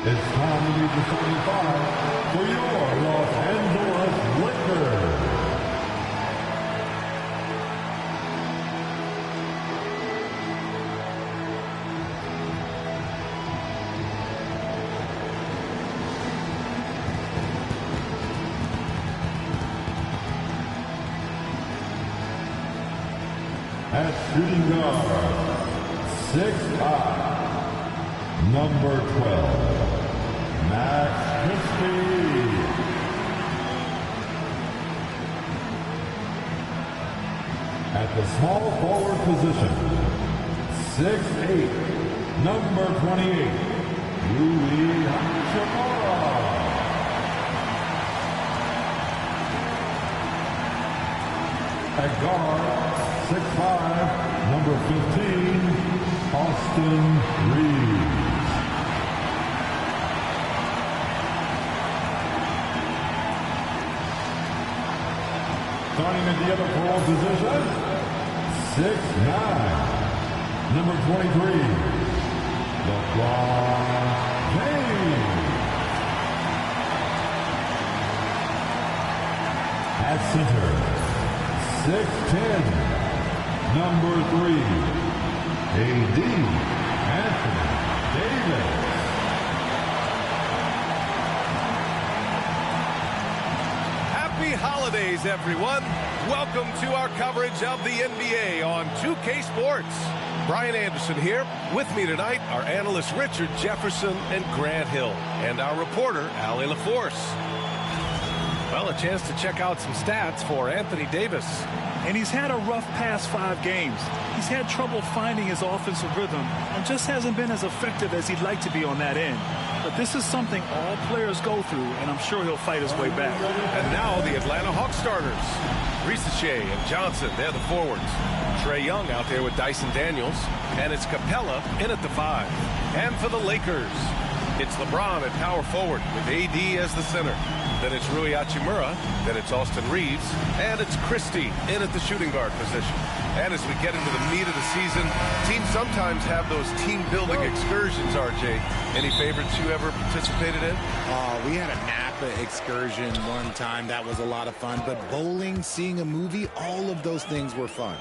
It's time to meet the 75 for your Los Angeles Lakers. At shooting guard, 6'5", number 12, Max Christie. At the small forward position, 6'8", number 28, Rui Hachimura. At guard, 6'5", number 15, Austin Reeves. Starting at the other forward position, 6'9", number 23, LeBron James. At center, 6'10", number 3, A.D. Anthony Davis. Happy holidays, everyone. Welcome to our coverage of the NBA on 2K Sports. Brian Anderson here. With me tonight, our analysts Richard Jefferson and Grant Hill, and our reporter, Allie LaForce. Well, a chance to check out some stats for Anthony Davis. And he's had a rough past 5 games. He's had trouble finding his offensive rhythm and just hasn't been as effective as he'd like to be on that end. But this is something all players go through, and I'm sure he'll fight his way back. And now the Atlanta Hawks starters. Risacher and Johnson, they're the forwards. Trae Young out there with Dyson Daniels. And it's Capella in at the 5. And for the Lakers, it's LeBron at power forward with AD as the center. Then it's Rui Hachimura, then it's Austin Reeves, and it's Christie in at the shooting guard position. And as we get into the meat of the season, teams sometimes have those team-building excursions, RJ. Any favorites you ever participated in? We had a Napa excursion one time. That was a lot of fun. But bowling, seeing a movie, all of those things were fun.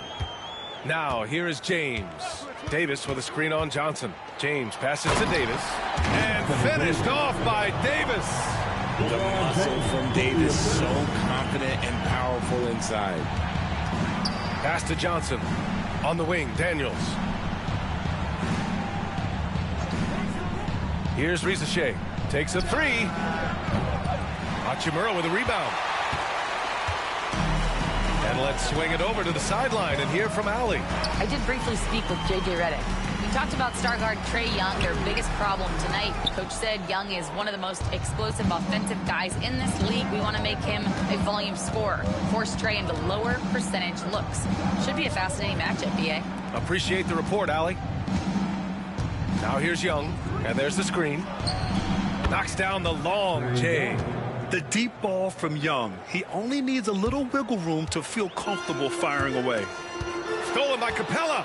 Now, here is James. Davis with a screen on Johnson. James passes to Davis. And finished off by Davis. The muscle from Davis, so confident and powerful inside. Pass to Johnson. On the wing, Daniels. Here's Risacher. Takes a 3. Hachimura with a rebound. And let's swing it over to the sideline and hear from Allie. I did briefly speak with J.J. Redick. We talked about star guard Trae Young, their biggest problem tonight. Coach said Young is one of the most explosive offensive guys in this league. We want to make him a volume scorer, force Trae into lower percentage looks. Should be a fascinating matchup, B.A. Appreciate the report, Allie. Now here's Young, and there's the screen. Knocks down the long J. The deep ball from Young. He only needs a little wiggle room to feel comfortable firing away. Stolen by Capella.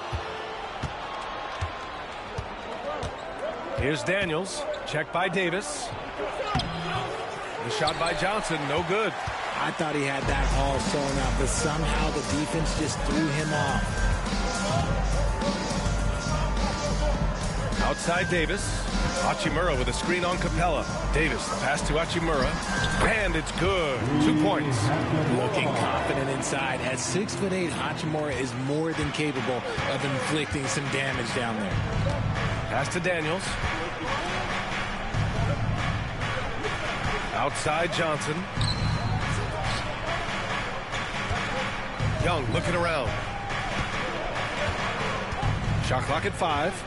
Here's Daniels. Checked by Davis. The shot by Johnson, no good. I thought he had that all sewn up, but somehow the defense just threw him off. Outside Davis. Hachimura with a screen on Capella. Davis, the pass to Hachimura. And it's good. 2 points. Looking confident inside. At 6'8", Hachimura is more than capable of inflicting some damage down there. Pass to Daniels. Outside Johnson. Young looking around. Shot clock at 5.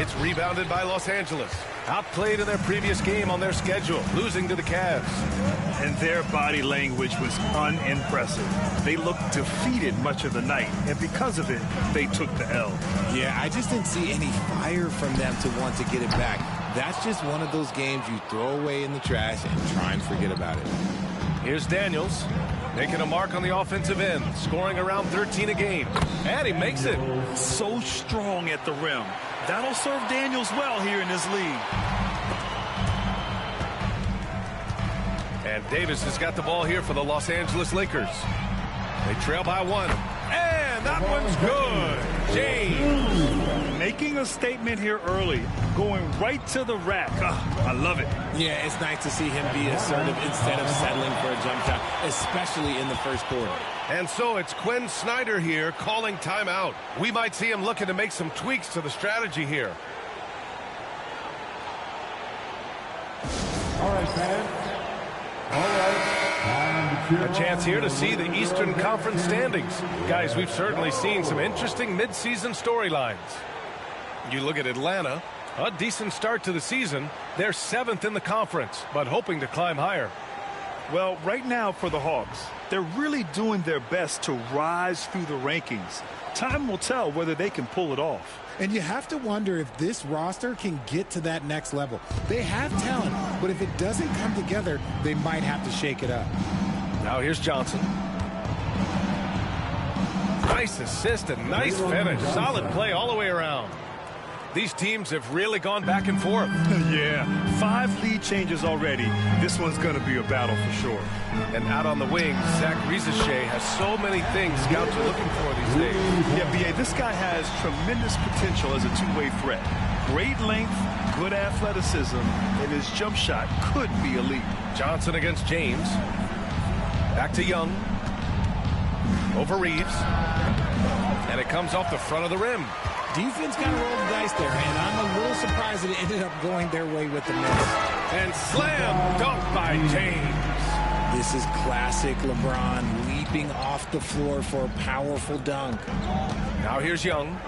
It's rebounded by Los Angeles. Outplayed in their previous game on their schedule, losing to the Cavs. And their body language was unimpressive. They looked defeated much of the night, and because of it, they took the L. Yeah, I just didn't see any fire from them to want to get it back. That's just one of those games you throw away in the trash and try and forget about it. Here's Daniels, making a mark on the offensive end, scoring around 13 a game. And he makes it. So strong at the rim. That'll serve Daniels well here in this league. And Davis has got the ball here for the Los Angeles Lakers. They trail by 1. And that one's good. James. Making a statement here early. Going right to the rack. I love it. Yeah, it's nice to see him be assertive instead of settling for a jump shot, especially in the first quarter. And so it's Quinn Snyder here calling timeout. We might see him looking to make some tweaks to the strategy here. All right, fans. All right. A chance here to see the Eastern Conference standings. Guys, we've certainly seen some interesting midseason storylines. You look at Atlanta, a decent start to the season. They're 7th in the conference, but hoping to climb higher. Well, right now for the Hawks, they're really doing their best to rise through the rankings. Time will tell whether they can pull it off. And you have to wonder if this roster can get to that next level. They have talent, but if it doesn't come together, they might have to shake it up. Now here's Johnson. Nice assist and nice finish. Solid play all the way around. These teams have really gone back and forth. Yeah, 5 lead changes already. This one's going to be a battle for sure. And out on the wing, Zach Rizachet has so many things scouts are looking for these days. Yeah, B.A., this guy has tremendous potential as a two-way threat. Great length, good athleticism, and his jump shot could be elite. Johnson against James. Back to Young. Over Reeves. And it comes off the front of the rim. Defense kind of rolled the dice there, and I'm a little surprised that it ended up going their way with the miss. And slam dunk by James. This is classic LeBron leaping off the floor for a powerful dunk. Now here's Young.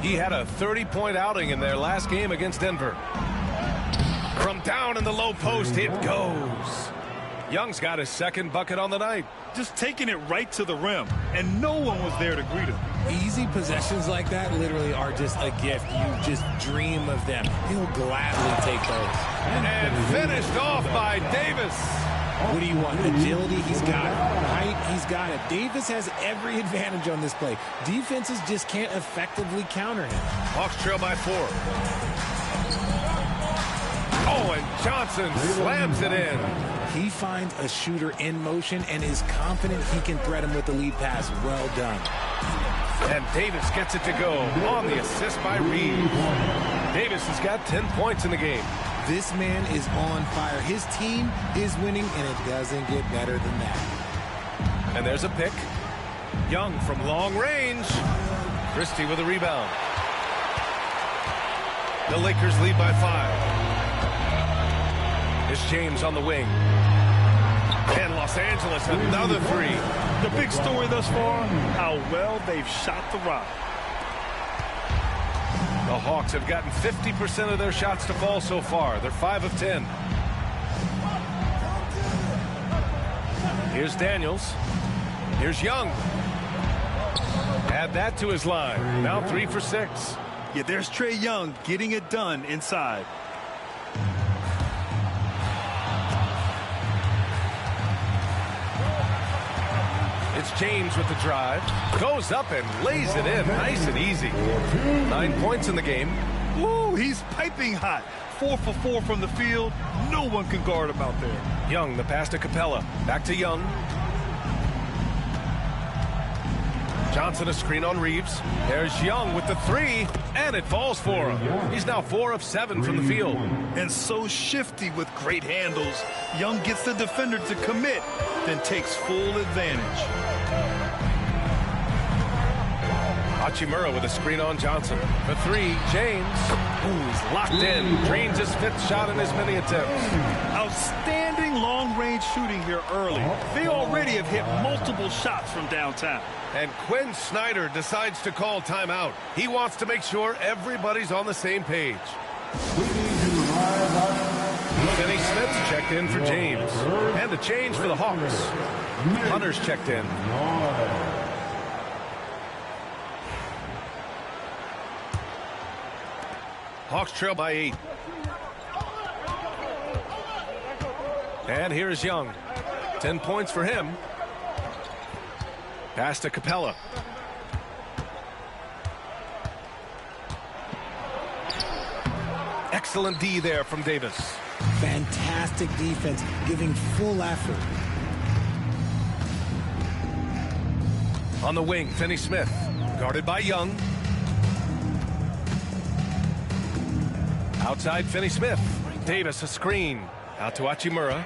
He had a 30-point outing in their last game against Denver. From down in the low post, it goes. Young's got his second bucket on the night. Just taking it right to the rim, and no one was there to greet him. Easy possessions like that literally are just a gift. You just dream of them. He'll gladly take those. And finished off by Davis. What do you want? Agility, he's got it. Height, he's got it. Davis has every advantage on this play. Defenses just can't effectively counter him. Hawks trail by 4. Oh, and Johnson slams it in. He finds a shooter in motion and is confident he can threat him with the lead pass. Well done. And Davis gets it to go on the assist by Reeves. Davis has got 10 points in the game. This man is on fire. His team is winning, and it doesn't get better than that. And there's a pick. Young from long range. Christie with a rebound. The Lakers lead by 5. It's James on the wing. And Los Angeles, another 3. The big story thus far, how well they've shot the rock. The Hawks have gotten 50% of their shots to fall so far. They're 5 of 10. Here's Daniels. Here's Young. Add that to his line. Now 3 for 6. Yeah, there's Trae Young getting it done inside. It's James with the drive. Goes up and lays it in. Nice and easy. 9 points in the game. Woo, he's piping hot. 4 for 4 from the field. No one can guard him out there. Young, the pass to Capella. Back to Young. Johnson a screen on Reeves. There's Young with the 3, and it falls for him. He's now 4 of 7 from the field. And so shifty with great handles. Young gets the defender to commit, then takes full advantage. Hachimura with a screen on Johnson. The 3, James. Ooh, he's locked in. Drains his 5th shot in as many attempts. Outstanding long-range shooting here early. They already have hit multiple shots from downtown. And Quinn Snyder decides to call timeout. He wants to make sure everybody's on the same page. Finney Smith's checked in for James. And a change for the Hawks. Hunter's checked in. Hawks trail by 8. And here's Young. 10 points for him. Pass to Capella. Excellent D there from Davis. Fantastic defense, giving full effort. On the wing, Finney Smith, guarded by Young. Outside, Finney Smith. Davis, a screen. Out to Hachimura.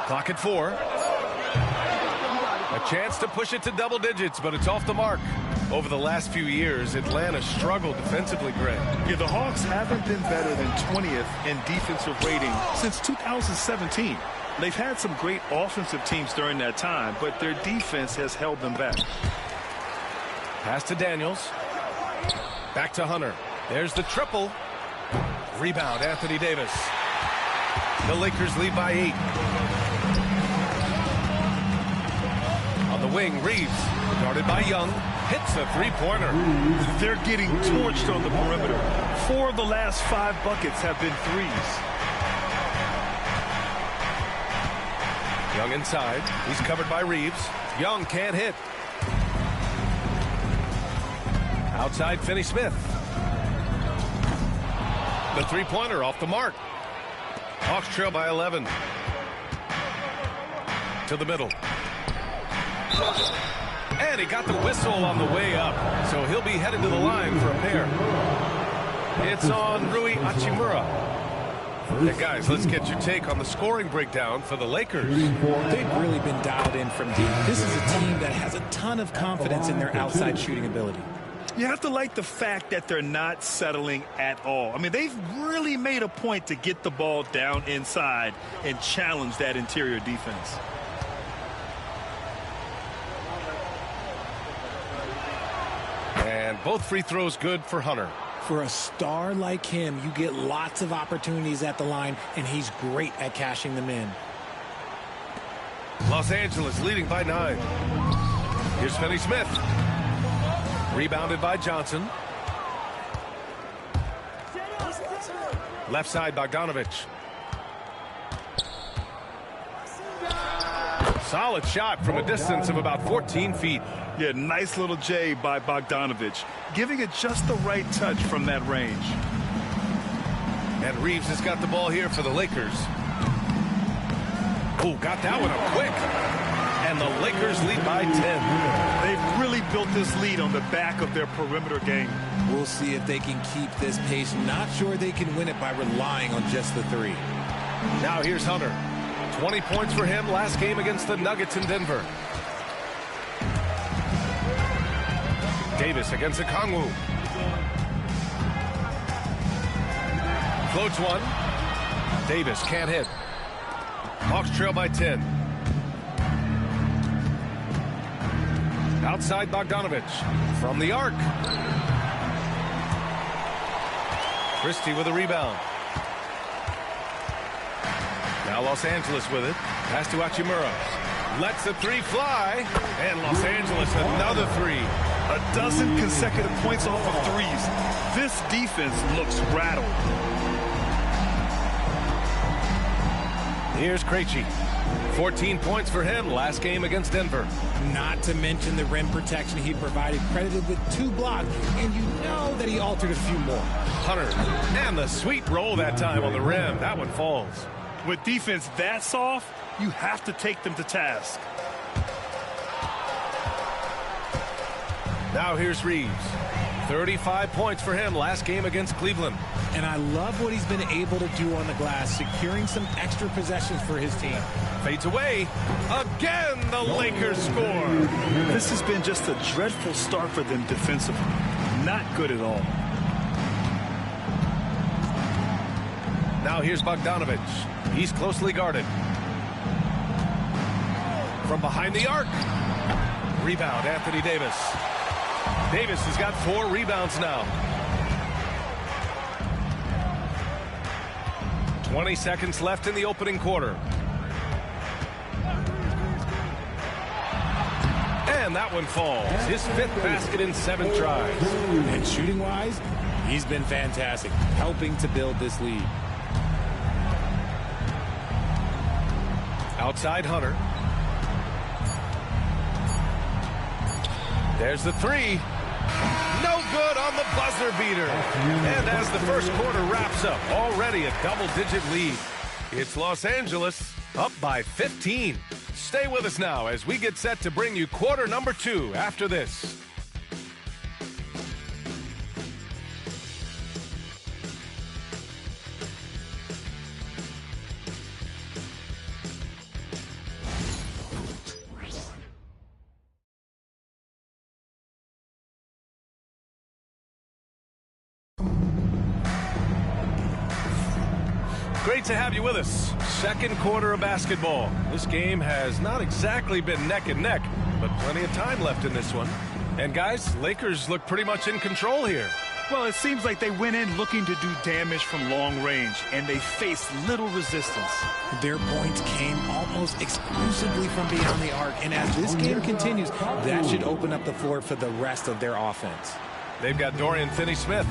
Clock at 4. A chance to push it to double digits, but it's off the mark. Over the last few years, Atlanta struggled defensively, Greg. Yeah, the Hawks haven't been better than 20th in defensive rating since 2017. They've had some great offensive teams during that time, but their defense has held them back. Pass to Daniels. Back to Hunter. There's the triple. Rebound, Anthony Davis. The Lakers lead by 8. On the wing, Reeves, guarded by Young, hits a three-pointer. They're getting torched on the perimeter. 4 of the last 5 buckets have been threes. Young inside. He's covered by Reeves. Young can't hit. Outside, Finney Smith. The three-pointer off the mark. Hawks trail by 11. To the middle. And he got the whistle on the way up, so he'll be headed to the line for a pair. It's on Rui Hachimura. Hey guys, let's get your take on the scoring breakdown for the Lakers. They've really been dialed in from deep. This is a team that has a ton of confidence in their outside shooting ability. You have to like the fact that they're not settling at all. I mean, they've really made a point to get the ball down inside and challenge that interior defense. And both free throws good for Hunter. For a star like him, you get lots of opportunities at the line, and he's great at cashing them in. Los Angeles leading by 9. Here's Finney Smith. Rebounded by Johnson. Left side, Bogdanovich. Solid shot from a distance of about 14 feet. Yeah, nice little J by Bogdanovich, giving it just the right touch from that range. And Reeves has got the ball here for the Lakers. Oh, got that one up quick. And the Lakers lead by 10. They've really built this lead on the back of their perimeter game. We'll see if they can keep this pace. Not sure they can win it by relying on just the 3. Now here's Hunter. 20 points for him last game against the Nuggets in Denver. Davis against Okongwu. Floats one. Davis can't hit. Hawks trail by 10. Outside Bogdanovich. From the arc. Christie with a rebound. Now Los Angeles with it. Pass to Hachimura. Lets the 3 fly. And Los Angeles another 3. A dozen consecutive points off of threes. This defense looks rattled. Here's Krejci. 14 points for him last game against Denver. Not to mention the rim protection he provided, credited with 2 blocks, and you know that he altered a few more. Hunter, and the sweet roll that time on the rim. That one falls. With defense that soft, you have to take them to task. Now here's Reeves. 35 points for him last game against Cleveland. And I love what he's been able to do on the glass, securing some extra possessions for his team. Fades away. Again, the Lakers score. This has been just a dreadful start for them defensively. Not good at all. Now here's Bogdanovich. He's closely guarded. From behind the arc. Rebound, Anthony Davis. Davis has got 4 rebounds now. 20 seconds left in the opening quarter. And that one falls. His 5th basket in 7 tries. And shooting-wise, he's been fantastic, helping to build this lead. Outside Hunter. There's the 3. No good on the buzzer beater. And as the first quarter wraps up, already a double-digit lead. It's Los Angeles up by 15. Stay with us now as we get set to bring you quarter number 2 after this. Great to have you with us. Second quarter of basketball. This game has not exactly been neck and neck, but plenty of time left in this one. And guys, Lakers look pretty much in control here. Well, it seems like they went in looking to do damage from long range, and they faced little resistance. Their points came almost exclusively from beyond the arc, and as this game continues, that should open up the floor for the rest of their offense. They've got Dorian Finney-Smith.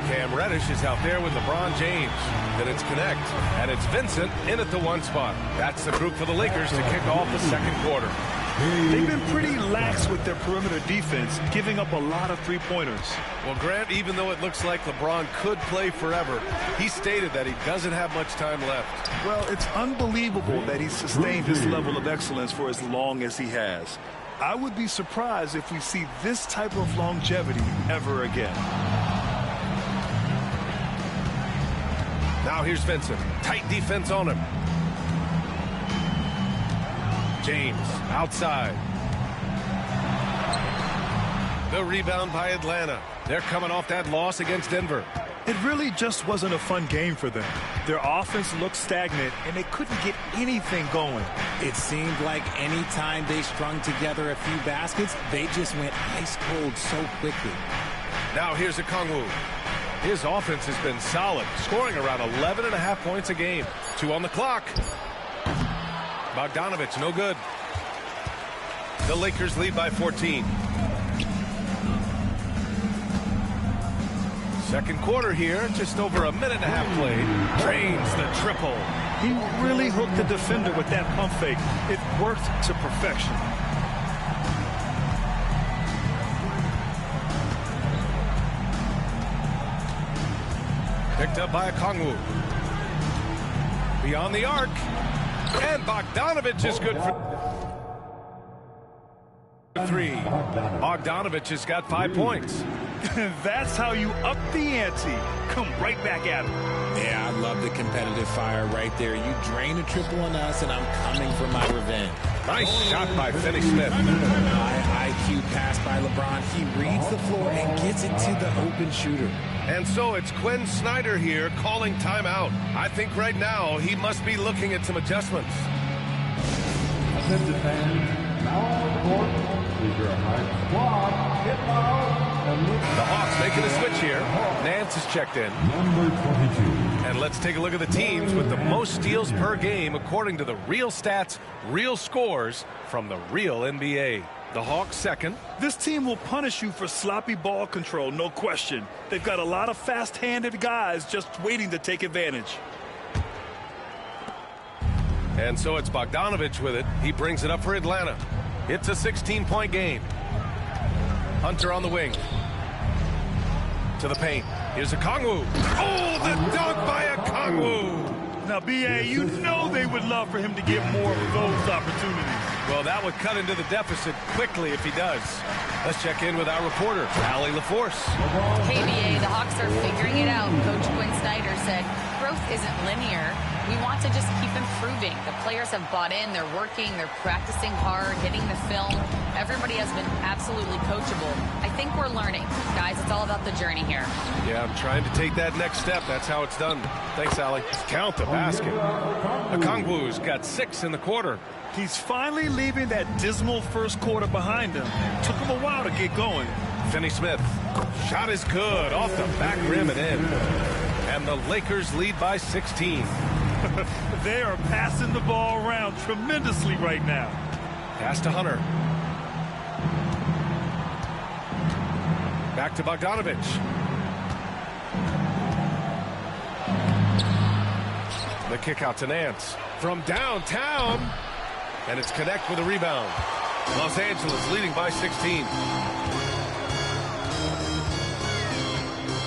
Cam Reddish is out there with LeBron James. Then it's Connect, and it's Vincent in at the 1 spot. That's the group for the Lakers to kick off the second quarter. They've been pretty lax with their perimeter defense, giving up a lot of three-pointers. Well, Grant, even though it looks like LeBron could play forever, he stated that he doesn't have much time left. Well, it's unbelievable that he's sustained this level of excellence for as long as he has. I would be surprised if we see this type of longevity ever again. Now here's Vincent. Tight defense on him. James outside. The rebound by Atlanta. They're coming off that loss against Denver. It really just wasn't a fun game for them. Their offense looked stagnant, and they couldn't get anything going. It seemed like any time they strung together a few baskets, they just went ice cold so quickly. Now here's Okongwu. His offense has been solid, scoring around 11.5 points a game. 2 on the clock. Bogdanovich, no good. The Lakers lead by 14. Second quarter here, just over a minute and a half played. Drains the triple. He really hooked the defender with that pump fake. It worked to perfection. Picked up by Okongwu. Beyond the arc. And Bogdanovich is good for 3. Bogdanovich has got 5 points. That's how you up the ante. Come right back at him. Yeah, I love the competitive fire right there. You drain a triple on us, and I'm coming for my revenge. Nice shot by Finney-Smith. High IQ pass by LeBron. He reads the floor and gets it to the open shooter. And so it's Quinn Snyder here calling timeout. I think right now he must be looking at some adjustments. Attention fans, now on the court is your high squad. Get loud and look. The Hawks making a switch here. Nance is checked in. Number 22. And let's take a look at the teams with the most steals per game according to the real stats, real scores from the real NBA. The Hawks second. This team will punish you for sloppy ball control, no question. They've got a lot of fast-handed guys just waiting to take advantage. And so it's Bogdanovich with it. He brings it up for Atlanta. It's a 16-point game. Hunter on the wing. To the paint. Here's Okongwu. Oh, the dunk by Okongwu. Now, B.A., you know they would love for him to get more of those opportunities. Well, that would cut into the deficit quickly if he does. Let's check in with our reporter, Allie LaForce. KBA, the Hawks are figuring it out. Coach Quinn Snyder said growth isn't linear. We want to just keep improving. The players have bought in. They're working. They're practicing hard, hitting the film. Everybody has been absolutely coachable. I think we're learning. Guys, it's all about the journey here. Yeah, I'm trying to take that next step. That's how it's done. Thanks, Allie. Count the basket. Okongwu's got 6 in the quarter. He's finally leaving that dismal first quarter behind him. Took him a while to get going. Finney-Smith. Shot is good. Off the back rim and in. And the Lakers lead by 16. They are passing the ball around tremendously right now. Pass to Hunter. Back to Bogdanovich. The kick out to Nance. From downtown. And it's Connect with a rebound. Los Angeles leading by 16.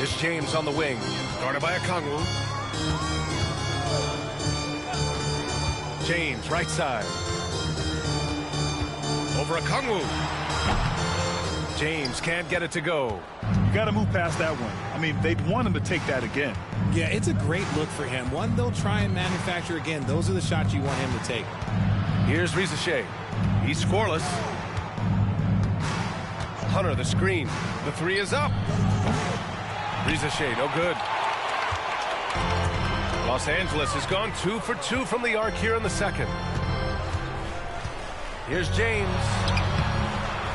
Here's James on the wing. Guarded by Okongwu. James, right side. Over Okongwu. James can't get it to go. You got to move past that one. I mean, they'd want him to take that again. Yeah, it's a great look for him. One they'll try and manufacture again. Those are the shots you want him to take. Here's Risacher. He's scoreless. Hunter, the screen. The three is up. Risacher, no good. Los Angeles has gone 2 for 2 from the arc here in the second. Here's James.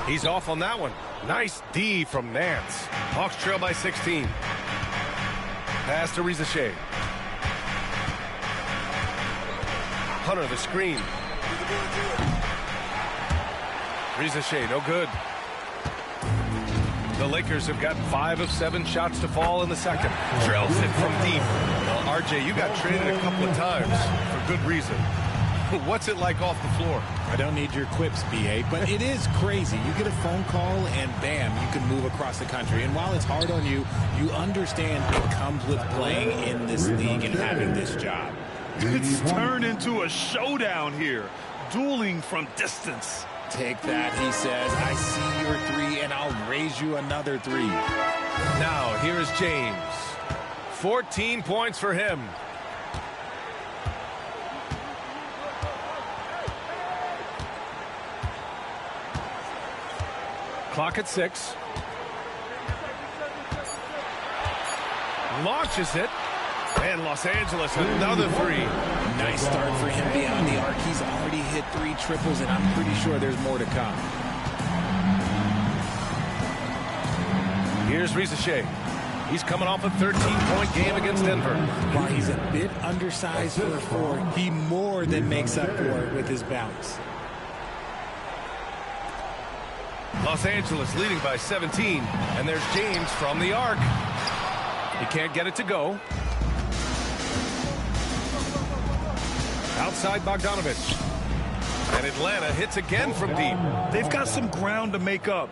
He's off on that one. Nice D from Nance. Hawks trail by 16. Pass to Risacher. Hunter, the screen. Risacher, no good. The Lakers have got 5 of 7 shots to fall in the second. Drills it from deep. Well, RJ, you got traded a couple of times for good reason. What's it like off the floor? I don't need your quips, BA, but it is crazy. You get a phone call and bam, you can move across the country. And while it's hard on you, you understand it comes with playing in this league and having this job. It's turned into a showdown here. Dueling from distance. Take that, he says. I see your three, and I'll raise you another 3. Now, here is James. 14 points for him. Clock at 6. Launches it. And Los Angeles, another 3. Nice start for him beyond the arc. He's already hit 3 triples, and I'm pretty sure there's more to come. Here's Risacher. He's coming off a 13-point game against Denver. While he's a bit undersized for a 4, he more than makes up for it with his bounce. Los Angeles leading by 17. And there's James from the arc. He can't get it to go. Outside Bogdanovich. And Atlanta hits again from deep. They've got some ground to make up.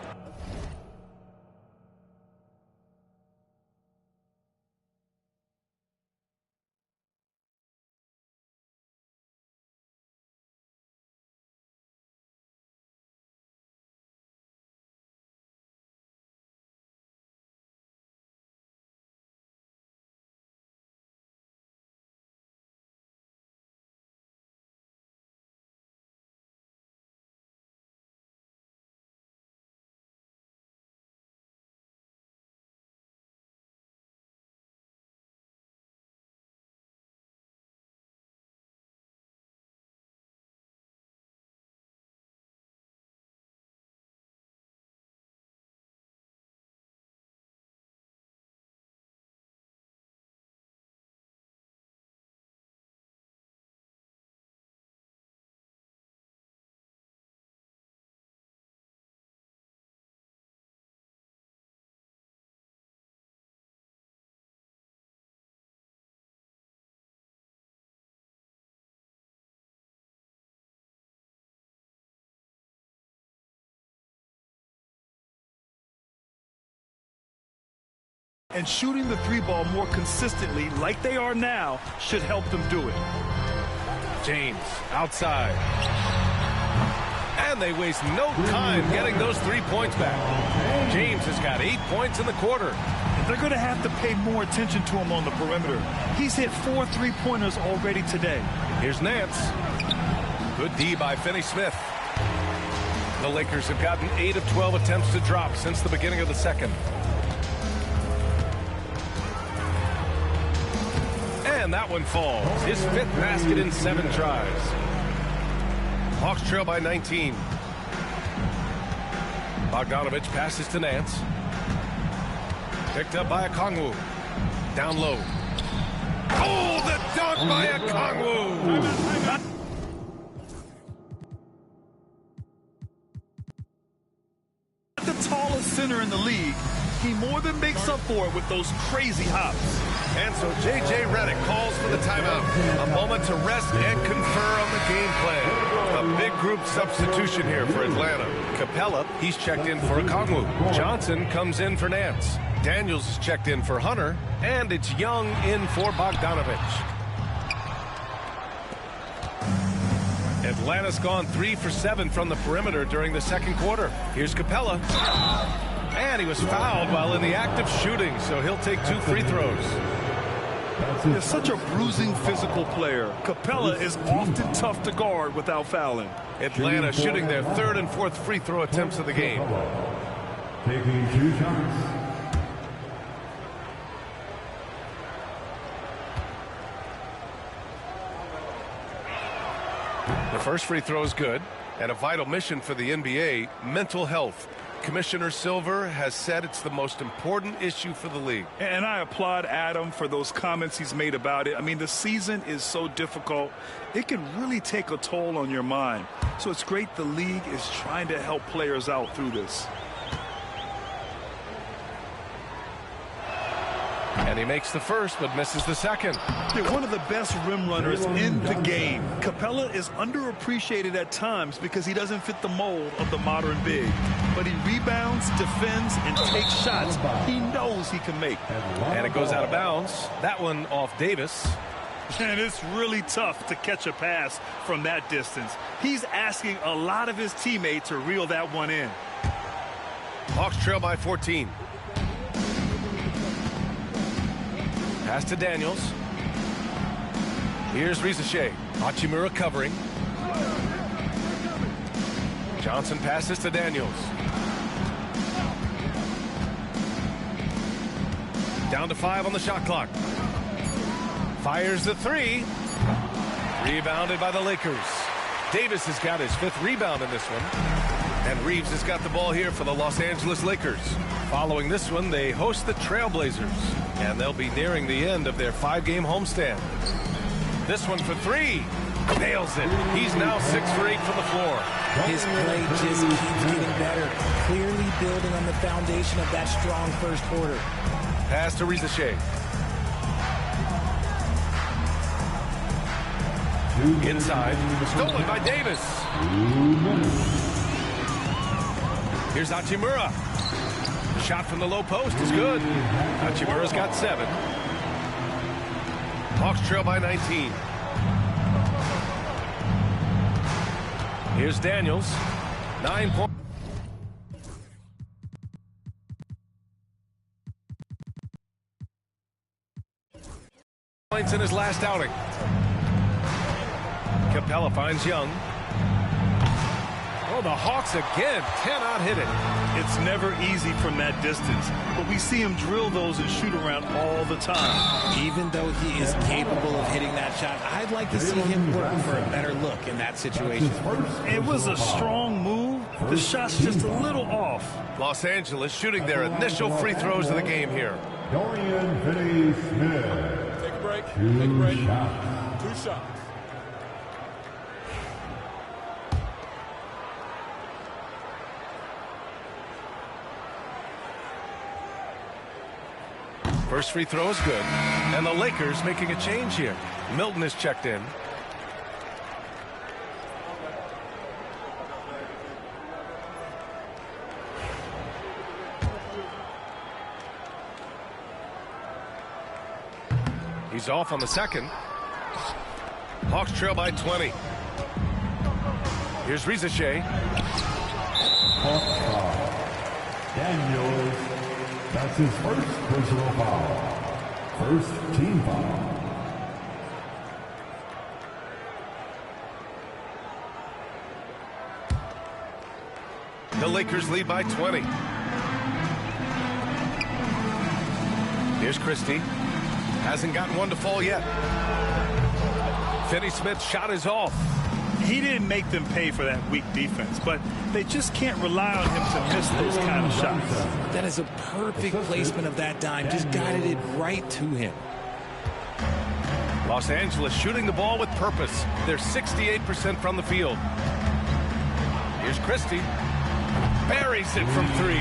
And shooting the 3-ball more consistently like they are now should help them do it. James outside. And they waste no time getting those 3 points back. James has got 8 points in the quarter. They're going to have to pay more attention to him on the perimeter. He's hit 4 3-pointers already today. Here's Nance. Good D by Finney-Smith. The Lakers have gotten 8 of 12 attempts to drop since the beginning of the second. And that one falls. His 5th basket in 7 tries. Hawks trail by 19. Bogdanovich passes to Nance. Picked up by Okongwu. Down low. Oh, the dunk by Okongwu! The tallest center in the league, he more than makes up for it with those crazy hops. And so J.J. Redick calls for the timeout. A moment to rest and confer on the game plan. A big group substitution here for Atlanta. Capella, he's checked in for Okongwu. Johnson comes in for Nance. Daniels is checked in for Hunter, and it's Young in for Bogdanovich. Atlanta's gone 3 for 7 from the perimeter during the second quarter. Here's Capella. And he was fouled while in the act of shooting, so he'll take 2 free throws. He's such a bruising physical player. Capella is often tough to guard without fouling. Atlanta shooting their 3rd and 4th free throw attempts of the game. Taking 2 shots. The first free throw is good, and a vital mission for the NBA, mental health. Commissioner Silver has said it's the most important issue for the league. And I applaud Adam for those comments he's made about it. I mean, the season is so difficult. It can really take a toll on your mind. So it's great the league is trying to help players out through this. And he makes the first, but misses the second. They're one of the best rim runners in the game. Capella is underappreciated at times because he doesn't fit the mold of the modern big. But he rebounds, defends, and takes shots he knows he can make. And it goes out of bounds. That one off Davis. And it's really tough to catch a pass from that distance. He's asking a lot of his teammates to reel that one in. Hawks trail by 14. Pass to Daniels. Here's Risache. Hachimura covering. Johnson passes to Daniels. Down to 5 on the shot clock. Fires the 3. Rebounded by the Lakers. Davis has got his 5th rebound in this one. And Reeves has got the ball here for the Los Angeles Lakers. Following this one, they host the Trailblazers. And they'll be nearing the end of their 5-game homestand. This one for 3. Nails it. He's now 6 for 8 from the floor. His play just keeps getting better. Clearly building on the foundation of that strong first quarter. Pass to Risache. Inside. Stolen by Davis. Here's Hachimura. Shot from the low post is good. Hachimura's got 7. Hawks trail by 19. Here's Daniels. 9 points in his last outing. Capella finds Young. Oh, the Hawks again cannot hit it. It's never easy from that distance, but we see him drill those and shoot around all the time. Even though he is capable of hitting that shot, I'd like to see him work for a better look in that situation. It was a strong move. The shot's just a little off. Los Angeles shooting their initial free throws of the game here. Dorian Finney-Smith. Take a break. Take a break. 2 shots. First free throw is good. And the Lakers making a change here. Milton is checked in. He's off on the second. Hawks trail by 20. Here's Risache. Daniels. That's his first personal foul. First team foul. The Lakers lead by 20. Here's Christie. Hasn't gotten one to fall yet. Finney-Smith's shot is off. He didn't make them pay for that weak defense, but they just can't rely on him to miss those kind of shots. That is a perfect placement of that dime. Just guided it right to him. Los Angeles shooting the ball with purpose. They're 68% from the field. Here's Christie. Buries it from 3.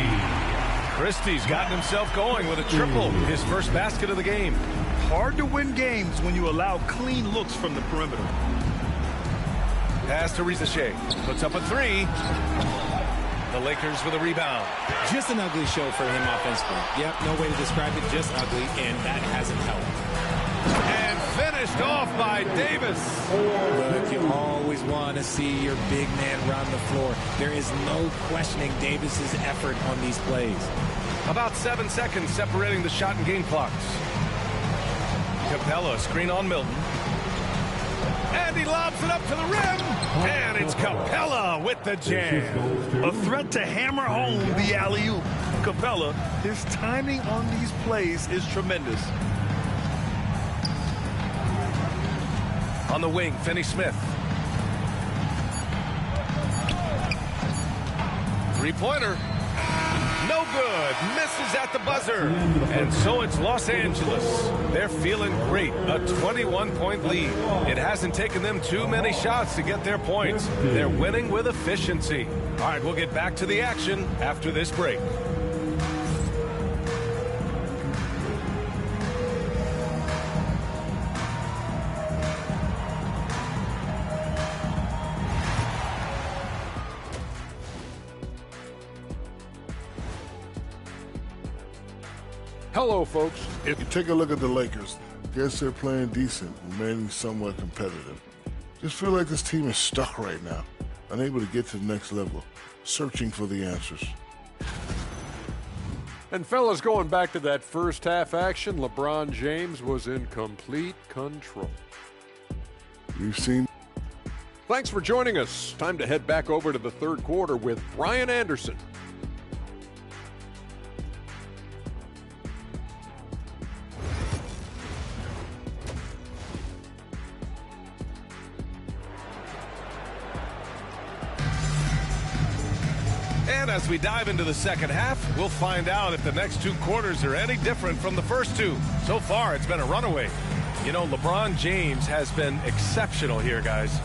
Christie's gotten himself going with a triple. His first basket of the game. Hard to win games when you allow clean looks from the perimeter. Pass to Risache. Puts up a 3. The Lakers with a rebound. Just an ugly show for him offensively. Yep, no way to describe it, just ugly, and that hasn't helped. And finished off by Davis. Look, you always want to see your big man run the floor. There is no questioning Davis's effort on these plays. About 7 seconds separating the shot and game clocks. Capella, screen on Milton. And he lobs it up to the rim. And it's Capella with the jam. A threat to hammer home the alley-oop. Capella, his timing on these plays is tremendous. On the wing, Finney Smith. Three-pointer. No good. Misses at the buzzer. And so it's Los Angeles. They're feeling great. A 21-point lead. It hasn't taken them too many shots to get their points. They're winning with efficiency. All right, we'll get back to the action after this break. Hello, folks. If you take a look at the Lakers, guess they're playing decent, remaining somewhat competitive. Just feel like this team is stuck right now, unable to get to the next level, searching for the answers. And fellas, going back to that first half action, LeBron James was in complete control. We've seen. Thanks for joining us. Time to head back over to the third quarter with Brian Anderson. And as we dive into the second half, we'll find out if the next two quarters are any different from the first two. So far, it's been a runaway. You know, LeBron James has been exceptional here, guys.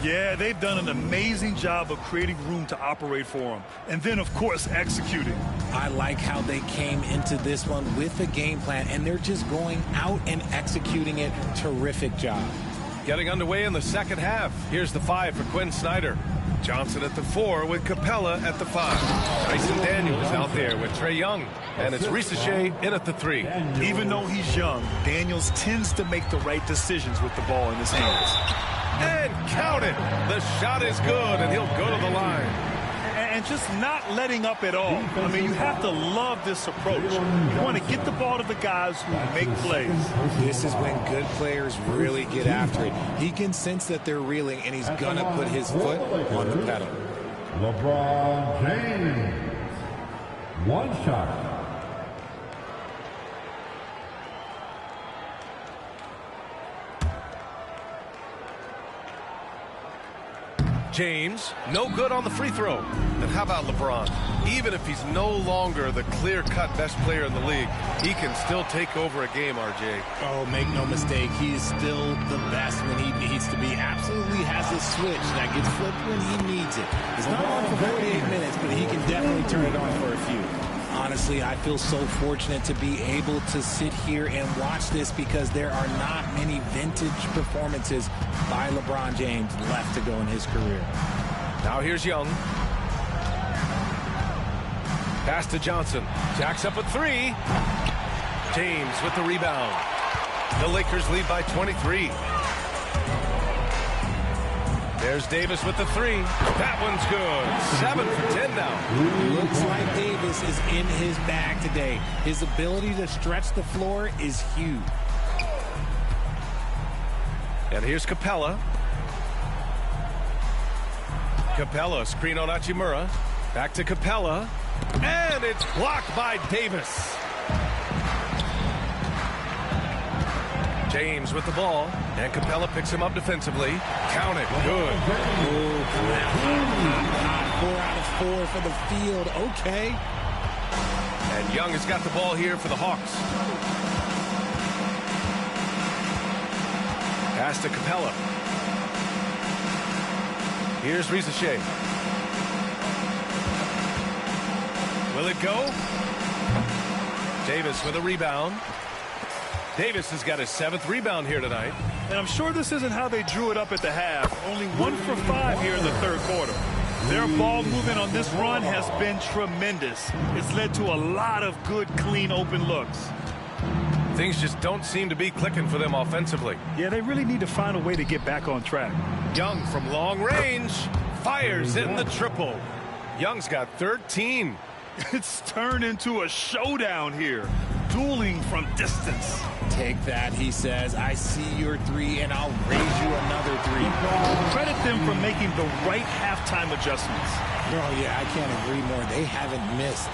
Yeah, they've done an amazing job of creating room to operate for him. And then, of course, executing. I like how they came into this one with a game plan, and they're just going out and executing it. Terrific job. Getting underway in the second half. Here's the 5 for Quinn Snyder. Johnson at the 4 with Capella at the 5. Dyson Daniels out there with Trae Young. And it's Risacher in at the 3. Even though he's young, Daniels tends to make the right decisions with the ball in his hands. And count it. The shot is good, and he'll go to the line. And just not letting up at all. I mean, you have to love this approach. You want to get the ball to the guys who make plays. This is when good players really get after it. He can sense that they're reeling, and he's going to put his foot on the pedal. LeBron James. One shot. James, no good on the free throw. And how about LeBron? Even if he's no longer the clear-cut best player in the league, he can still take over a game, RJ. Oh, make no mistake, he is still the best when he needs to be. Absolutely has a switch that gets flipped when he needs it. It's not on for 48 minutes, but he can definitely turn it on for a few. Honestly, I feel so fortunate to be able to sit here and watch this because there are not many vintage performances by LeBron James left to go in his career. Now here's Young. Pass to Johnson. Jacks up a 3. James with the rebound. The Lakers lead by 23. There's Davis with the 3. That one's good. 7 for 10 now. Looks like Davis is in his bag today. His ability to stretch the floor is huge. And here's Capella. Capella, screen on Hachimura. Back to Capella. And it's blocked by Davis. James with the ball. And Capella picks him up defensively. Count it. Good. Ooh, 4 out of 4 for the field. Okay. And Young has got the ball here for the Hawks. Pass to Capella. Here's Risacher. Will it go? Davis with a rebound. Davis has got his 7th rebound here tonight. And I'm sure this isn't how they drew it up at the half. Only 1 for 5 here in the third quarter. Their ball movement on this run has been tremendous. It's led to a lot of good, clean, open looks. Things just don't seem to be clicking for them offensively. Yeah, they really need to find a way to get back on track. Young from long range fires in the triple. Young's got 13. It's turned into a showdown here. Dueling from distance. Take that, he says. I see your three, and I'll raise you another three. Credit them for making the right halftime adjustments. Oh, yeah, I can't agree more. They haven't missed.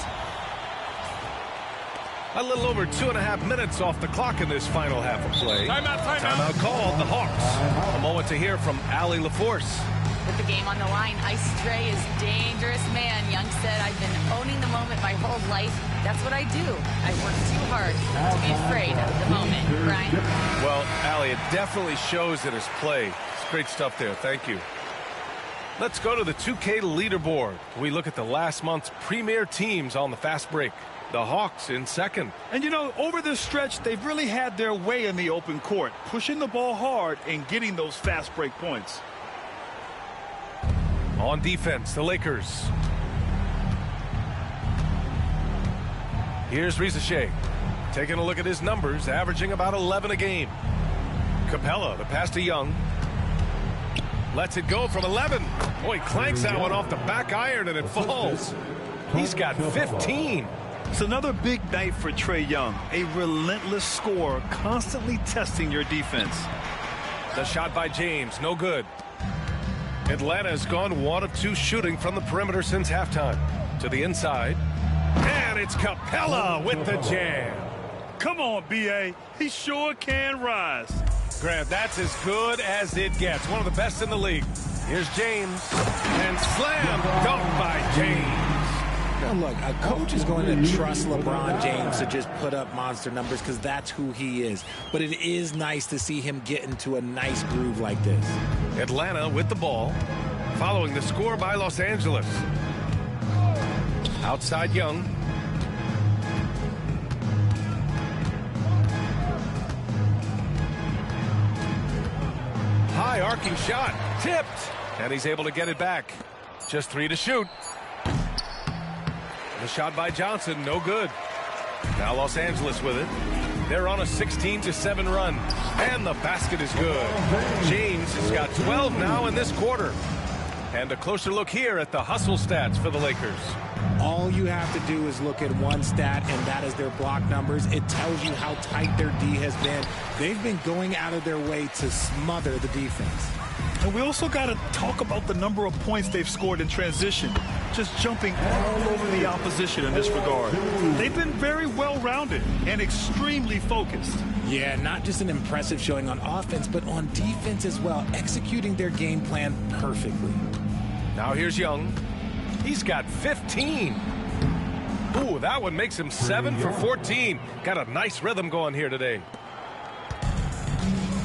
A little over 2.5 minutes off the clock in this final half of play. Timeout called, the Hawks. A moment to hear from Allie LaForce. With the game on the line, Ice Trae is dangerous man. Young said, I've been owning the moment my whole life. That's what I do. I work too hard to be afraid of the moment. Brian? Well, Allie, it definitely shows in his play. It's great stuff there. Thank you. Let's go to the 2K leaderboard. We look at the last month's premier teams on the fast break. The Hawks in second. And, you know, over this stretch, they've really had their way in the open court, pushing the ball hard and getting those fast break points. On defense, the Lakers. Here's Risacher. Taking a look at his numbers, averaging about 11 a game. Capella, the pass to Young. Lets it go from 11. Boy, clanks that one off the back iron and it falls. He's got 15. It's another big night for Trae Young. A relentless scorer, constantly testing your defense. The shot by James, no good. Atlanta has gone 1 of 2 shooting from the perimeter since halftime. To the inside. And it's Capella with the jam. Come on, B.A. He sure can rise. Grant, that's as good as it gets. One of the best in the league. Here's James. And slam dunk by James. Now look, a coach is going to trust LeBron James to just put up monster numbers because that's who he is. But it is nice to see him get into a nice groove like this. Atlanta with the ball, following the score by Los Angeles. Outside Young. High arcing shot, tipped, and he's able to get it back. Just 3 to shoot. The shot by Johnson, no good. Now Los Angeles with it. They're on a 16-7 run. And the basket is good. James has got 12 now in this quarter. And a closer look here at the hustle stats for the Lakers. All you have to do is look at one stat, and that is their block numbers. It tells you how tight their D has been. They've been going out of their way to smother the defense. And we also got to talk about the number of points they've scored in transition. Just jumping all over the opposition in this regard. They've been very well-rounded and extremely focused. Yeah, not just an impressive showing on offense, but on defense as well, executing their game plan perfectly. Now here's Young. He's got 15. Ooh, that one makes him 7 for 14. Got a nice rhythm going here today.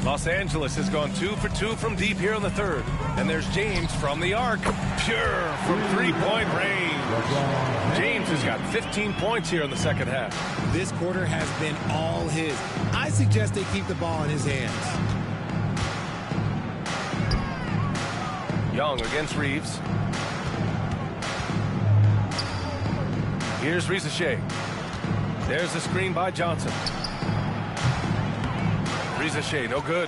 Los Angeles has gone 2 for 2 from deep here in the third. And there's James from the arc. Pure from three-point range. James has got 15 points here in the second half. This quarter has been all his. I suggest they keep the ball in his hands. Young against Reeves. Here's Risacher. There's the screen by Johnson. Risacher, no good.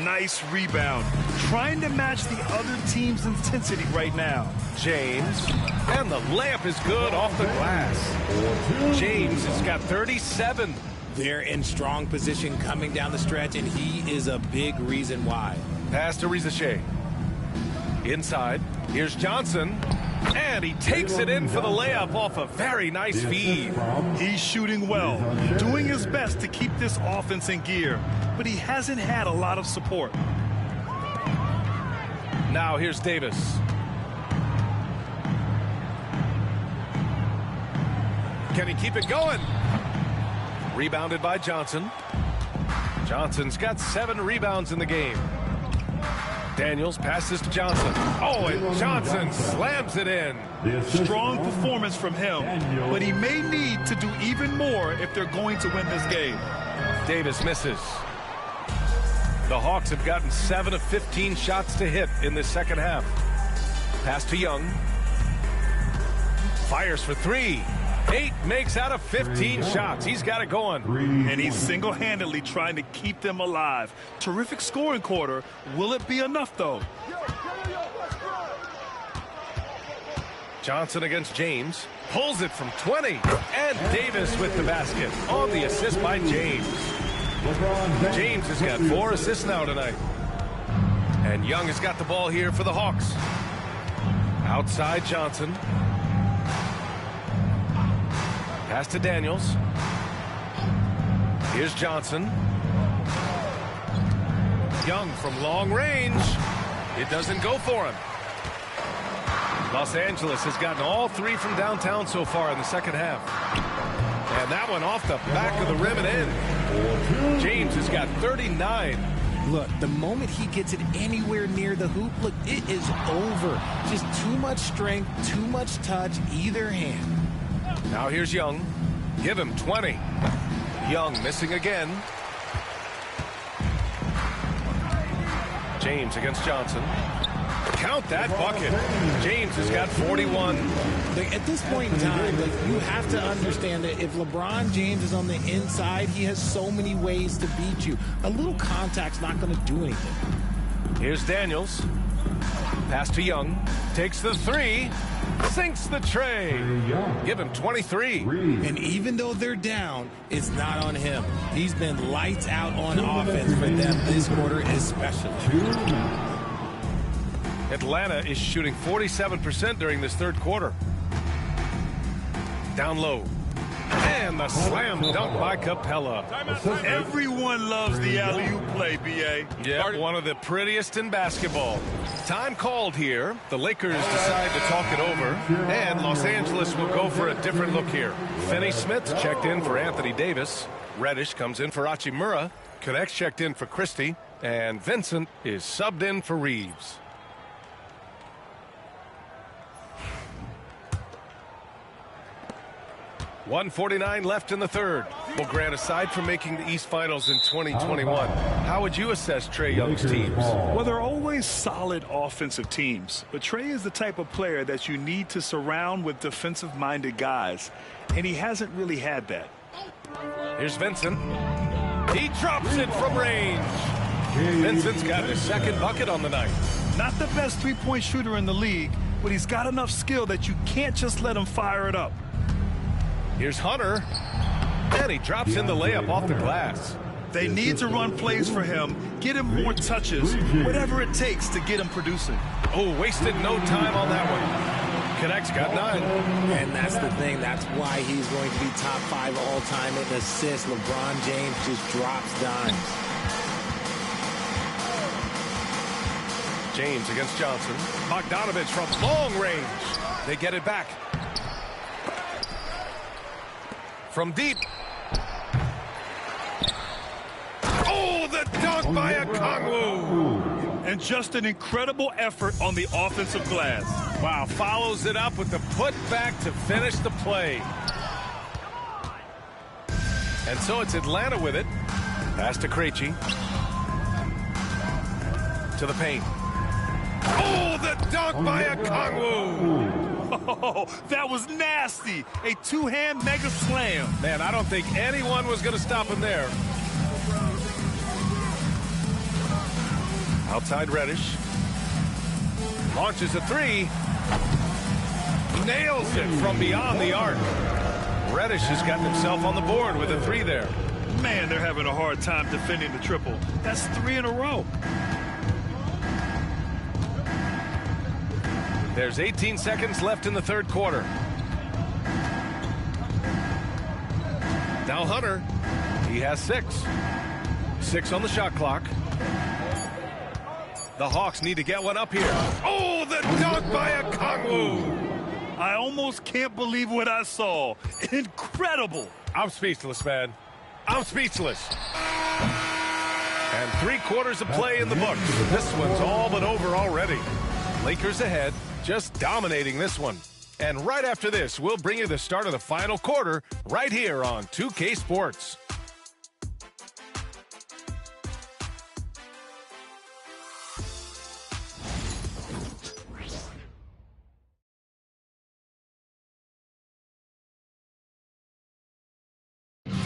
Nice rebound. Trying to match the other team's intensity right now. James. And the layup is good off the glass. James has got 37. They're in strong position coming down the stretch, and he is a big reason why. Pass to Risacher. Inside. Here's Johnson. And he takes it in for the layup off a very nice feed. He's shooting well, doing his best to keep this offense in gear, but he hasn't had a lot of support. Now here's Davis. Can he keep it going? Rebounded by Johnson. Johnson's got 7 rebounds in the game. Daniels passes to Johnson. Oh, and Johnson slams it in. Strong performance from him, but he may need to do even more if they're going to win this game. Davis misses. The Hawks have gotten 7 of 15 shots to hit in this second half. Pass to Young. Fires for three. 8 makes out of 15 shots. He's got it going. And he's single-handedly trying to keep them alive. Terrific scoring quarter. Will it be enough, though? Johnson against James. Pulls it from 20. And Davis with the basket. On the assist by James. James has got 4 assists now tonight. And Young has got the ball here for the Hawks. Outside Johnson. Pass to Daniels. Here's Johnson. Young from long range. It doesn't go for him. Los Angeles has gotten all 3 from downtown so far in the second half. And that one off the back of the rim and in. James has got 39. Look, the moment he gets it anywhere near the hoop, look, it is over. Just too much strength, too much touch, either hand. Now here's Young. Give him 20. Young missing again. James against Johnson. Count that bucket. James has got 41. At this point in time, you have to understand that if LeBron James is on the inside, he has so many ways to beat you. A little contact's not going to do anything. Here's Daniels. Pass to Young. Takes the 3. Sinks the tray. Give him 23. And even though they're down, it's not on him. He's been lights out on offense for them this quarter especially. Atlanta is shooting 47% during this third quarter. Down low. And the slam dunk by Capella. Everyone loves the alley-oop play, B.A. Yeah, one of the prettiest in basketball. Time called here. The Lakers decide to talk it over. And Los Angeles will go for a different look here. Finney Smith checked in for Anthony Davis. Reddish comes in for Hachimura. Connects checked in for Christie. And Vincent is subbed in for Reeves. .149 left in the third. Well, Grant, aside from making the East Finals in 2021, how would you assess Trae Young's teams? Well, they're always solid offensive teams, but Trae is the type of player that you need to surround with defensive-minded guys, and he hasn't really had that. Here's Vincent. He drops it from range. Vincent's got his second bucket on the night. Not the best three-point shooter in the league, but he's got enough skill that you can't just let him fire it up. Here's Hunter, and he drops in the layup off the glass. They need to run plays for him, get him more touches, whatever it takes to get him producing. Oh, wasted no time on that one. Connects, got 9. And that's the thing. That's why he's going to be top 5 all-time in assists. LeBron James just drops dimes. James against Johnson. Bogdanovich from long range. They get it back. From deep. Oh, the dunk by Okongwu. And just an incredible effort on the offensive glass. Wow, follows it up with the putback to finish the play. And so it's Atlanta with it. Pass to Krejci. To the paint. Oh, the dunk by Okongwu. Oh, that was nasty. A two-hand mega slam. Man, I don't think anyone was going to stop him there. Outside Reddish. Launches a 3. Nails it from beyond the arc. Reddish has gotten himself on the board with a 3 there. Man, they're having a hard time defending the triple. That's 3 in a row. There's 18 seconds left in the third quarter. Now Hunter, he has 6. 6 on the shot clock. The Hawks need to get one up here. Oh, the dunk by Okongwu. I almost can't believe what I saw. Incredible. I'm speechless, man. I'm speechless. And 3 quarters of play in the books. This one's all but over already. Lakers ahead, just dominating this one. And right after this, we'll bring you the start of the final quarter right here on 2K Sports.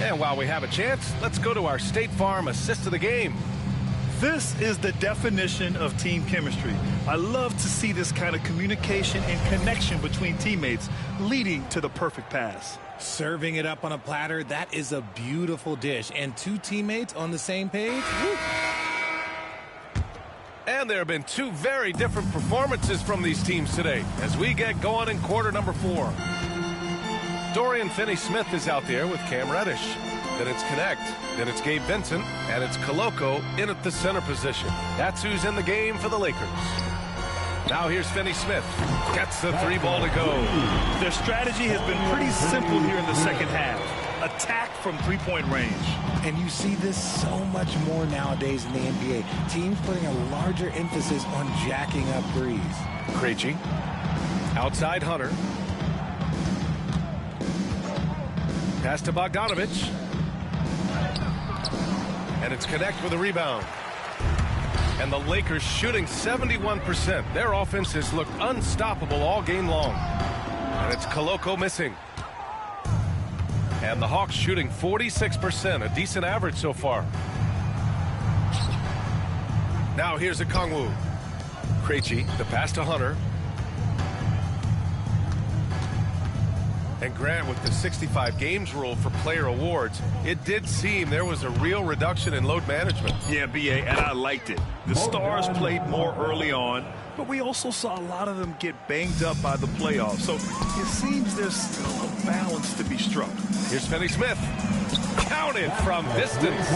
And while we have a chance, let's go to our State Farm assist of the game. This is the definition of team chemistry. I love to see this kind of communication and connection between teammates leading to the perfect pass. Serving it up on a platter, that is a beautiful dish. And two teammates on the same page. Woo. And there have been two very different performances from these teams today as we get going in quarter number 4. Dorian Finney-Smith is out there with Cam Reddish. Then it's Connect. Then it's Gabe Vincent. And it's Koloko in at the center position. That's who's in the game for the Lakers. Now here's Finney-Smith. Gets the 3-ball to go. Their strategy has been pretty simple here in the second half. Attack from three-point range. And you see this so much more nowadays in the NBA. Teams putting a larger emphasis on jacking up threes. Krejci. Outside Hunter. Pass to Bogdanovich. And it's Connect with a rebound. And the Lakers shooting 71%. Their offense has looked unstoppable all game long. And it's Koloko missing. And the Hawks shooting 46%, a decent average so far. Now here's Okongwu. Krejci, the pass to Hunter. And Grant, with the 65 games rule for player awards, it did seem there was a real reduction in load management. Yeah, B.A., and I liked it. The stars played more early on, but we also saw a lot of them get banged up by the playoffs. So it seems there's still a balance to be struck. Here's Finney-Smith. Counted from distance.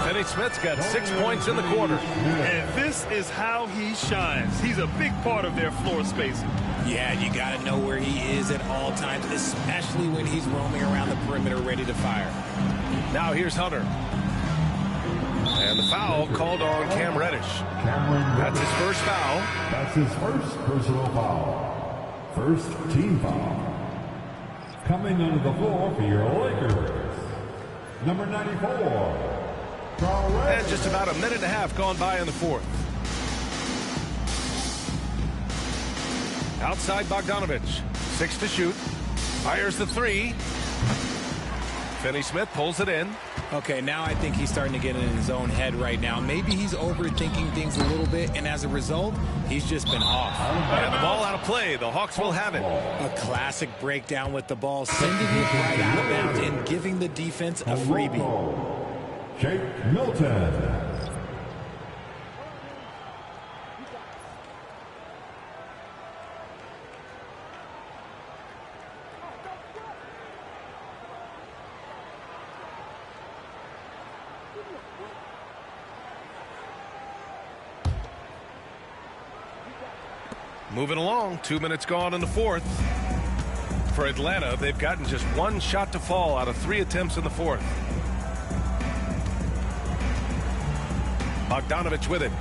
Finney-Smith's got 6 points in the quarter. And this is how he shines. He's a big part of their floor spacing. Yeah, you got to know where he is at all times, especially when he's roaming around the perimeter ready to fire. Now here's Hunter. And the foul called on Cam Reddish. That's his first foul. That's his first personal foul. First team foul. Coming onto the floor for your Lakers, number 94, Carl Reddish. And just about a minute and a half gone by in the fourth. Outside Bogdanovich. 6 to shoot. Fires the 3. Finney-Smith pulls it in. Okay, now I think he's starting to get in his own head right now. Maybe he's overthinking things a little bit, and as a result, he's just been off. And the ball out of play. The Hawks will have it. A classic breakdown with the ball, sending it right out of bounds and giving the defense a freebie. Shake Milton. Moving along, 2 minutes gone in the fourth. For Atlanta, they've gotten just one shot to fall out of 3 attempts in the fourth. Bogdanovich with it.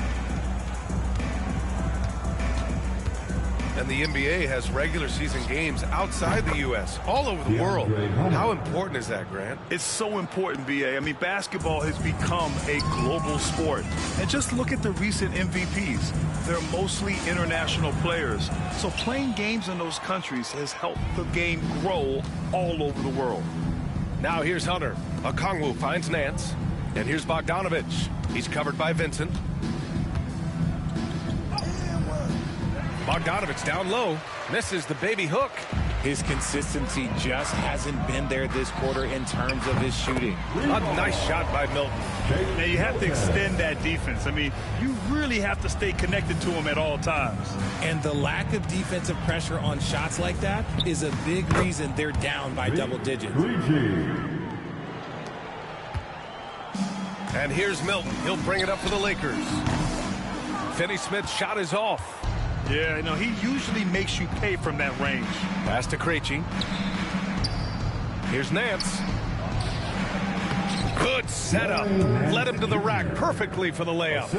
And the NBA has regular season games outside the U.S., all over the world. How important is that, Grant? It's so important, B.A. I mean, basketball has become a global sport. And just look at the recent MVPs. They're mostly international players. So playing games in those countries has helped the game grow all over the world. Now here's Hunter. Okongwu finds Nance. And here's Bogdanovich. He's covered by Vincent. Bogdanovich down low. Misses the baby hook. His consistency just hasn't been there this quarter in terms of his shooting. A nice shot by Milton. Now you have to extend that defense. I mean, you really have to stay connected to him at all times. And the lack of defensive pressure on shots like that is a big reason they're down by double digits. And here's Milton. He'll bring it up for the Lakers. Finney-Smith's shot is off. Yeah, no, he usually makes you pay from that range. Pass to Krejci. Here's Nance. Good setup. Led him to the rack perfectly for the layup.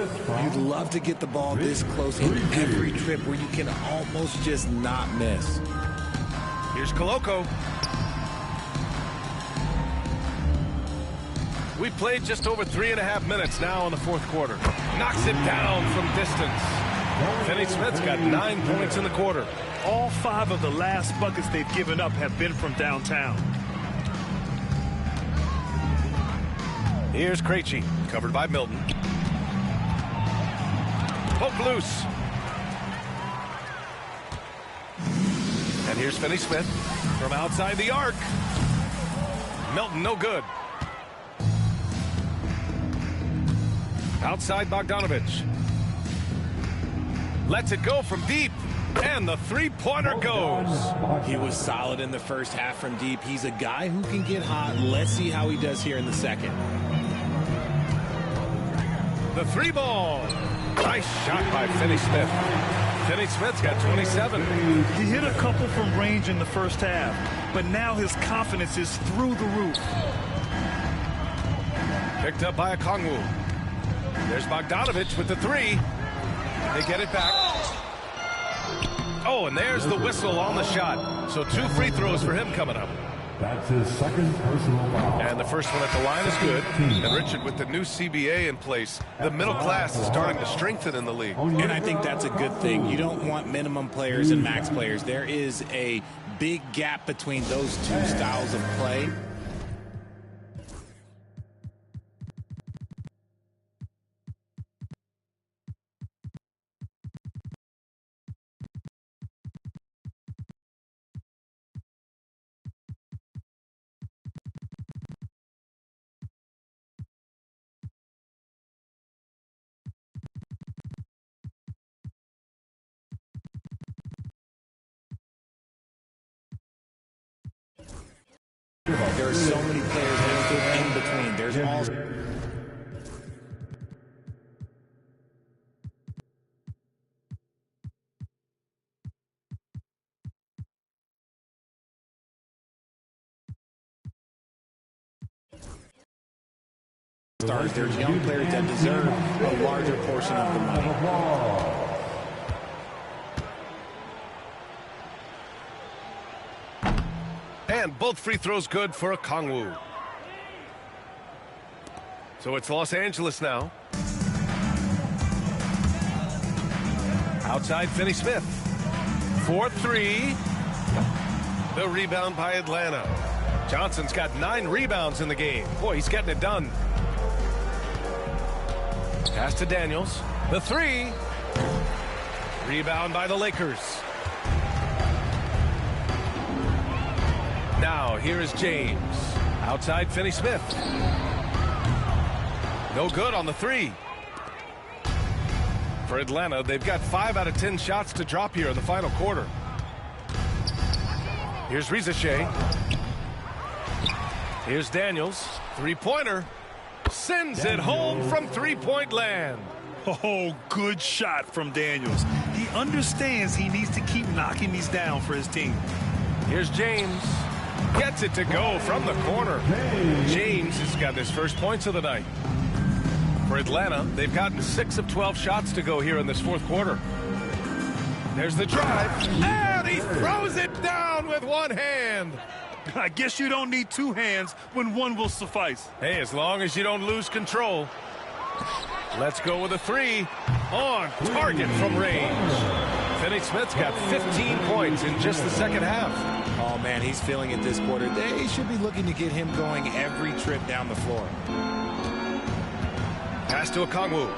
You'd love to get the ball this close in every trip where you can almost just not miss. Here's Koloko. We played just over 3.5 minutes now in the fourth quarter. Knocks it down from distance. Finney-Smith's got 9 points in the quarter. All 5 of the last buckets they've given up have been from downtown. Here's Krejci, covered by Milton. Poke loose. And here's Finney-Smith from outside the arc. Milton, no good. Outside Bogdanovich. Lets it go from deep. And the three-pointer goes. He was solid in the first half from deep. He's a guy who can get hot. Let's see how he does here in the second. The three ball. Nice shot by Finney-Smith. Finney-Smith's got 27. He hit a couple from range in the first half, but now his confidence is through the roof. Picked up by Okongwu. There's Bogdanovich with the three. They get it back. Oh, and there's the whistle on the shot. So 2 free throws for him coming up. That's his second personal foul. And the first one at the line is good. And Richard, with the new CBA in place, the middle class is starting to strengthen in the league. And I think that's a good thing. You don't want minimum players and max players. There is a big gap between those two styles of play. There are so many players in between. There's all... stars. There's young players that deserve a larger portion of the money. And both free throws good for Okongwu. So it's Los Angeles now. Outside Finney-Smith. 4-3. The rebound by Atlanta. Johnson's got 9 rebounds in the game. Boy, he's getting it done. Pass to Daniels. The three. Rebound by the Lakers. Now, here is James. Outside Finney-Smith. No good on the three. For Atlanta, they've got 5 out of 10 shots to drop here in the final quarter. Here's Risache. Here's Daniels. Three-pointer. Sends it home from three-point land. Oh, good shot from Daniels. He understands he needs to keep knocking these down for his team. Here's James. Gets it to go from the corner. James has got his first points of the night. For Atlanta, they've gotten 6 of 12 shots to go here in this fourth quarter. There's the drive. And he throws it down with one hand. I guess you don't need 2 hands when one will suffice. Hey, as long as you don't lose control. Let's go with a three. On target from range. Finney-Smith's got 15 points in just the second half. Oh, man, he's feeling it this quarter. They should be looking to get him going every trip down the floor. Pass to Okongwu.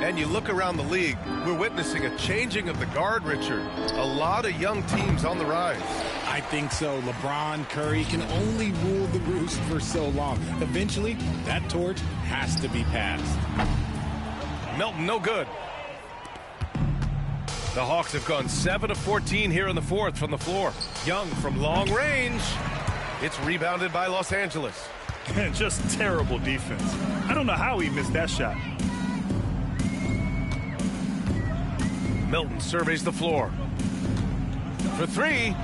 And you look around the league, we're witnessing a changing of the guard, Richard. A lot of young teams on the rise. I think so. LeBron, Curry can only rule the roost for so long. Eventually, that torch has to be passed. Milton, no good. The Hawks have gone 7 of 14 here in the fourth from the floor. Young from long range. It's rebounded by Los Angeles. And just terrible defense. I don't know how he missed that shot. Milton surveys the floor. For three.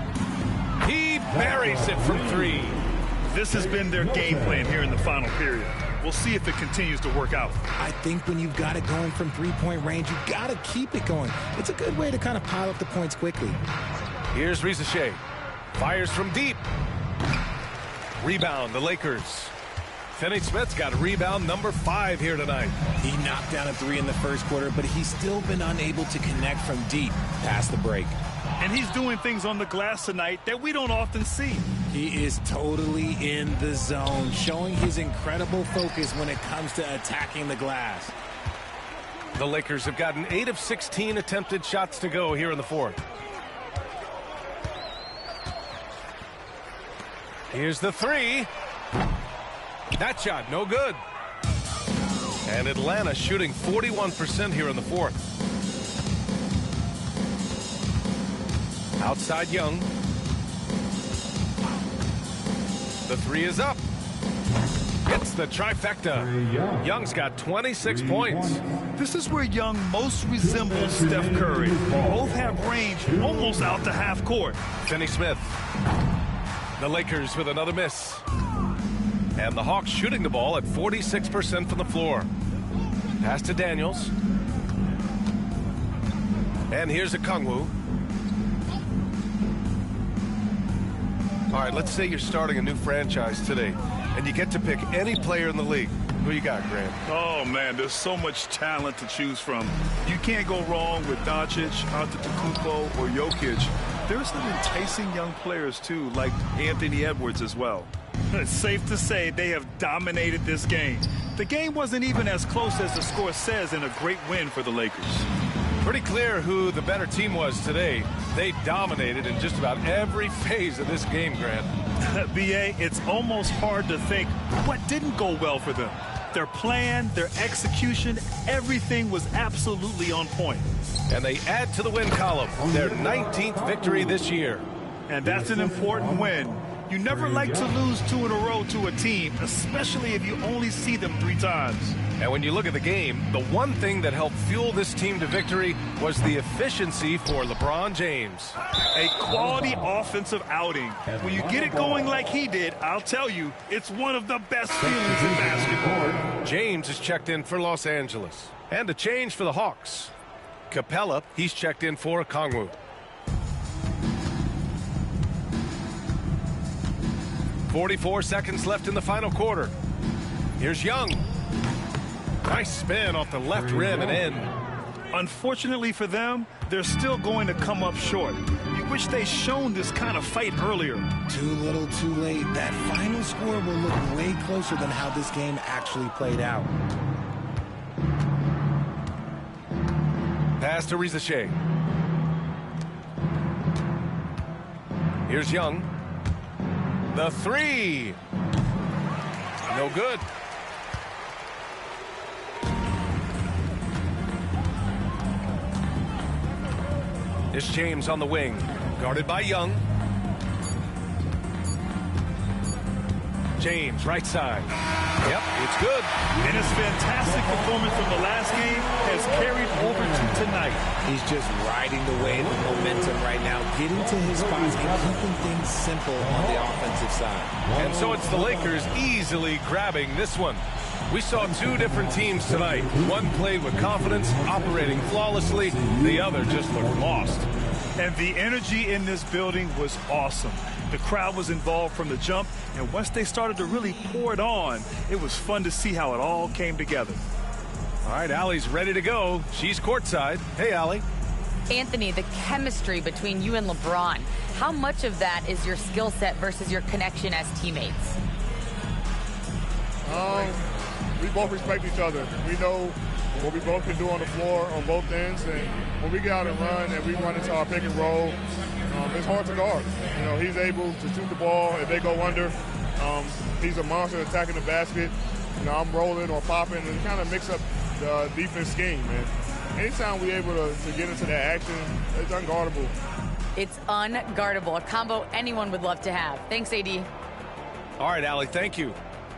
He buries it from 3. This has been their game plan here in the final period. We'll see if it continues to work out. I think when you've got it going from three-point range, you've got to keep it going. It's a good way to kind of pile up the points quickly. Here's Risache. Fires from deep. Rebound, the Lakers. Finney-Smith's got rebound number 5 here tonight. He knocked down a 3 in the first quarter, but he's still been unable to connect from deep past the break. And he's doing things on the glass tonight that we don't often see. He is totally in the zone, showing his incredible focus when it comes to attacking the glass. The Lakers have gotten 8 of 16 attempted shots to go here in the fourth. Here's the three. That shot, no good. And Atlanta shooting 41% here in the fourth. Outside Young. The three is up. It's the trifecta. Young's got 26 points. This is where Young most resembles Steph Curry. Both have range almost out to half court. Finney Smith. The Lakers with another miss. And the Hawks shooting the ball at 46% from the floor. Pass to Daniels. And here's Okongwu. All right, let's say you're starting a new franchise today, and you get to pick any player in the league. Who you got, Grant? Oh, man, there's so much talent to choose from. You can't go wrong with Doncic, Antetokounmpo, or Jokic. There's some enticing young players, too, like Anthony Edwards as well. It's safe to say they have dominated this game. The game wasn't even as close as the score says in a great win for the Lakers. Pretty clear who the better team was today. They dominated in just about every phase of this game, Grant. B.A., it's almost hard to think what didn't go well for them. Their plan, their execution, everything was absolutely on point. And they add to the win column, their 19th victory this year. And that's an important win. You never like to lose 2 in a row to a team, especially if you only see them 3 times. And when you look at the game, the one thing that helped fuel this team to victory was the efficiency for LeBron James. A quality offensive outing. When you get it going like he did, I'll tell you, it's one of the best feelings in basketball. James is checked in for Los Angeles. And a change for the Hawks. Capella, he's checked in for Okongwu. .44 seconds left in the final quarter. Here's Young. Nice spin off the left rim and in. Unfortunately for them, they're still going to come up short. You wish they'd shown this kind of fight earlier. Too little, too late. That final score will look way closer than how this game actually played out. Pass to Risache. Here's Young. The three. No good. It's James on the wing, guarded by Young. James, right side. Yep, it's good. And his fantastic performance from the last game has carried over to tonight. He's just riding the wave of momentum right now, getting to his spots and keeping things simple on the offensive side. And so it's the Lakers easily grabbing this one. We saw 2 different teams tonight. One played with confidence, operating flawlessly. The other just looked lost. And the energy in this building was awesome. The crowd was involved from the jump, and once they started to really pour it on, it was fun to see how it all came together. All right, Allie's ready to go. She's courtside. Hey, Allie. Anthony, the chemistry between you and LeBron, how much of that is your skill set versus your connection as teammates? We both respect each other. We know what we both can do on the floor on both ends, and when we get out and run and we run into our pick and roll, it's hard to guard. You know, he's able to shoot the ball if they go under. He's a monster attacking the basket. You know, I'm rolling or popping and kind of mix up the defense scheme, man. Anytime we're able to get into that action, it's unguardable. It's unguardable, a combo anyone would love to have. Thanks, AD. All right, Allie, thank you.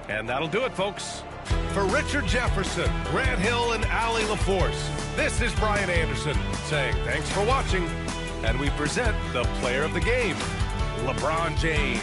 And that'll do it, folks. For Richard Jefferson, Grant Hill, and Allie LaForce, this is Brian Anderson saying thanks for watching. And we present the player of the game, LeBron James.